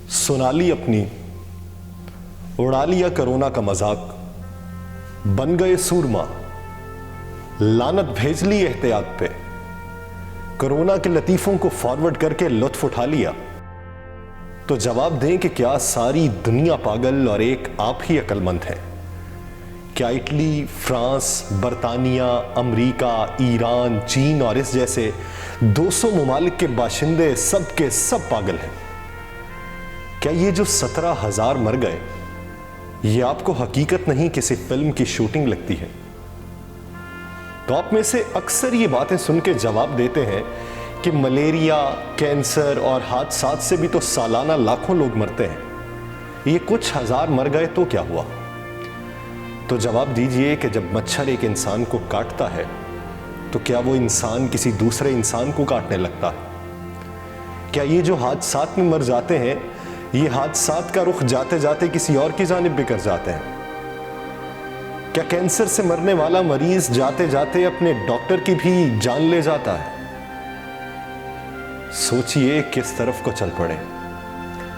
سنا لی اپنی، اڑا لیا کرونا کا مذاق، بن گئے سورما، لعنت بھیج لی احتیاط پہ، کرونا کے لطیفوں کو فارورڈ کر کے لطف اٹھا لیا، تو جواب دیں کہ کیا ساری دنیا پاگل اور ایک آپ ہی عقل مند ہے؟ کیا اٹلی، فرانس، برطانیہ، امریکہ، ایران، چین اور اس جیسے 200 ممالک کے باشندے سب کے سب پاگل ہیں؟ کیا یہ جو 17,000 مر گئے یہ آپ کو حقیقت نہیں کسی فلم کی شوٹنگ لگتی ہے؟ تو آپ میں سے اکثر یہ باتیں سن کے جواب دیتے ہیں کہ ملیریا، کینسر اور حادثات سے بھی تو سالانہ لاکھوں لوگ مرتے ہیں، یہ کچھ ہزار مر گئے تو کیا ہوا؟ تو جواب دیجئے کہ جب مچھر ایک انسان کو کاٹتا ہے تو کیا وہ انسان کسی دوسرے انسان کو کاٹنے لگتا ہے؟ کیا یہ جو حادثات میں مر جاتے ہیں یہ حادثات کا رخ جاتے جاتے کسی اور کی جانب بھی کر جاتے ہیں؟ کیا کینسر سے مرنے والا مریض جاتے جاتے اپنے ڈاکٹر کی بھی جان لے جاتا ہے؟ سوچئے کس طرف کو چل پڑے۔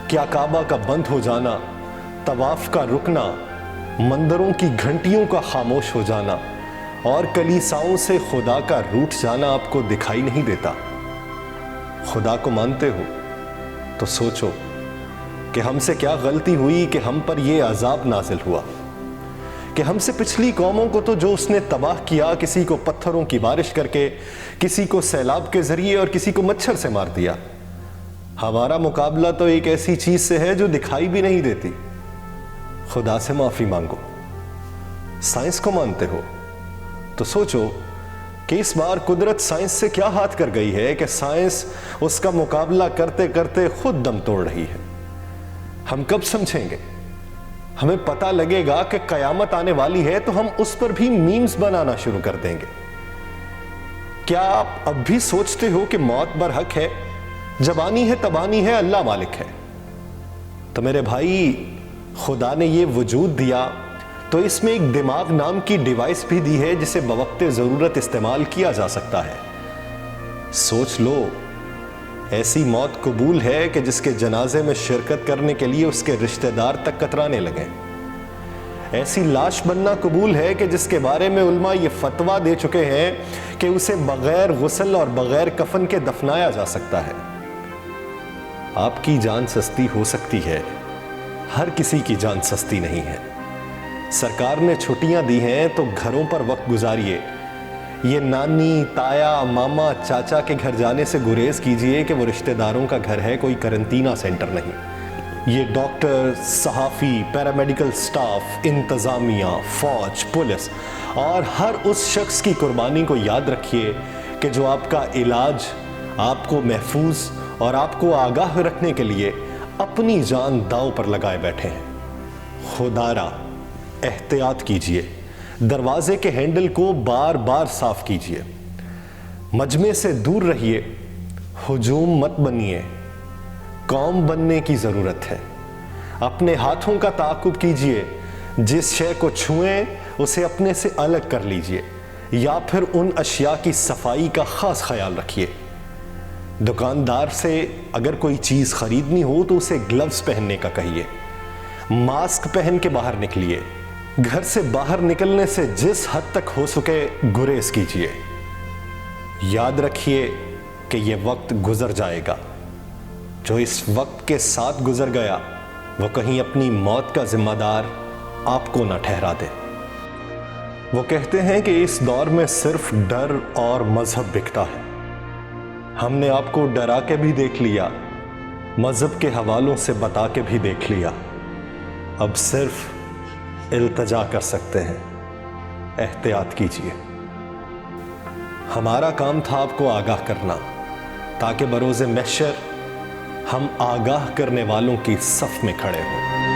کیا کعبہ کا بند ہو جانا، طواف کا رکنا، مندروں کی گھنٹیوں کا خاموش ہو جانا اور کلیساؤں سے خدا کا روٹھ جانا آپ کو دکھائی نہیں دیتا؟ خدا کو مانتے ہو تو سوچو کہ ہم سے کیا غلطی ہوئی کہ ہم پر یہ عذاب نازل ہوا، کہ ہم سے پچھلی قوموں کو تو جو اس نے تباہ کیا، کسی کو پتھروں کی بارش کر کے، کسی کو سیلاب کے ذریعے اور کسی کو مچھر سے مار دیا، ہمارا مقابلہ تو ایک ایسی چیز سے ہے جو دکھائی بھی نہیں دیتی۔ خدا سے معافی مانگو۔ سائنس کو مانتے ہو تو سوچو کہ اس بار قدرت سائنس سے کیا ہاتھ کر گئی ہے کہ سائنس اس کا مقابلہ کرتے کرتے خود دم توڑ رہی ہے۔ ہم کب سمجھیں گے؟ ہمیں پتہ لگے گا کہ قیامت آنے والی ہے تو ہم اس پر بھی میمز بنانا شروع کر دیں گے۔ کیا آپ اب بھی سوچتے ہو کہ موت برحق ہے؟ جب آنی ہے تب آنی ہے، اللہ مالک ہے۔ تو میرے بھائی، خدا نے یہ وجود دیا تو اس میں ایک دماغ نام کی ڈیوائس بھی دی ہے جسے بوقت ضرورت استعمال کیا جا سکتا ہے۔ سوچ لو، ایسی موت قبول ہے کہ جس کے جنازے میں شرکت کرنے کے لیے اس کے رشتہ دار تک کترانے لگیں۔ ایسی لاش بننا قبول ہے کہ جس کے بارے میں علماء یہ فتویٰ دے چکے ہیں کہ اسے بغیر غسل اور بغیر کفن کے دفنایا جا سکتا ہے۔ آپ کی جان سستی ہو سکتی ہے، ہر کسی کی جان سستی نہیں ہے۔ سرکار نے چھٹیاں دی ہیں تو گھروں پر وقت گزاریے۔ یہ نانی، تایا، ماما، چاچا کے گھر جانے سے گریز کیجئے کہ وہ رشتہ داروں کا گھر ہے، کوئی قرنطینہ سینٹر نہیں۔ یہ ڈاکٹر، صحافی، پیرامیڈیکل سٹاف، انتظامیہ، فوج، پولیس اور ہر اس شخص کی قربانی کو یاد رکھیے کہ جو آپ کا علاج، آپ کو محفوظ اور آپ کو آگاہ رکھنے کے لیے اپنی جان داؤ پر لگائے بیٹھے ہیں۔ خدا را احتیاط کیجئے، دروازے کے ہینڈل کو بار بار صاف کیجئے، مجمع سے دور رہیے، ہجوم مت بنیے، قوم بننے کی ضرورت ہے۔ اپنے ہاتھوں کا تعاقب کیجئے، جس شے کو چھوئیں اسے اپنے سے الگ کر لیجئے، یا پھر ان اشیاء کی صفائی کا خاص خیال رکھیے۔ دکاندار سے اگر کوئی چیز خریدنی ہو تو اسے گلوز پہننے کا کہیے، ماسک پہن کے باہر نکلیے، گھر سے باہر نکلنے سے جس حد تک ہو سکے گریز کیجیے۔ یاد رکھیے کہ یہ وقت گزر جائے گا۔ جو اس وقت کے ساتھ گزر گیا وہ کہیں اپنی موت کا ذمہ دار آپ کو نہ ٹھہرا دے۔ وہ کہتے ہیں کہ اس دور میں صرف ڈر اور مذہب بکتا ہے۔ ہم نے آپ کو ڈرا کے بھی دیکھ لیا، مذہب کے حوالوں سے بتا کے بھی دیکھ لیا، اب صرف التجا کر سکتے ہیں۔ احتیاط کیجیے۔ ہمارا کام تھا آپ کو آگاہ کرنا تاکہ بروز محشر ہم آگاہ کرنے والوں کی صف میں کھڑے ہوں۔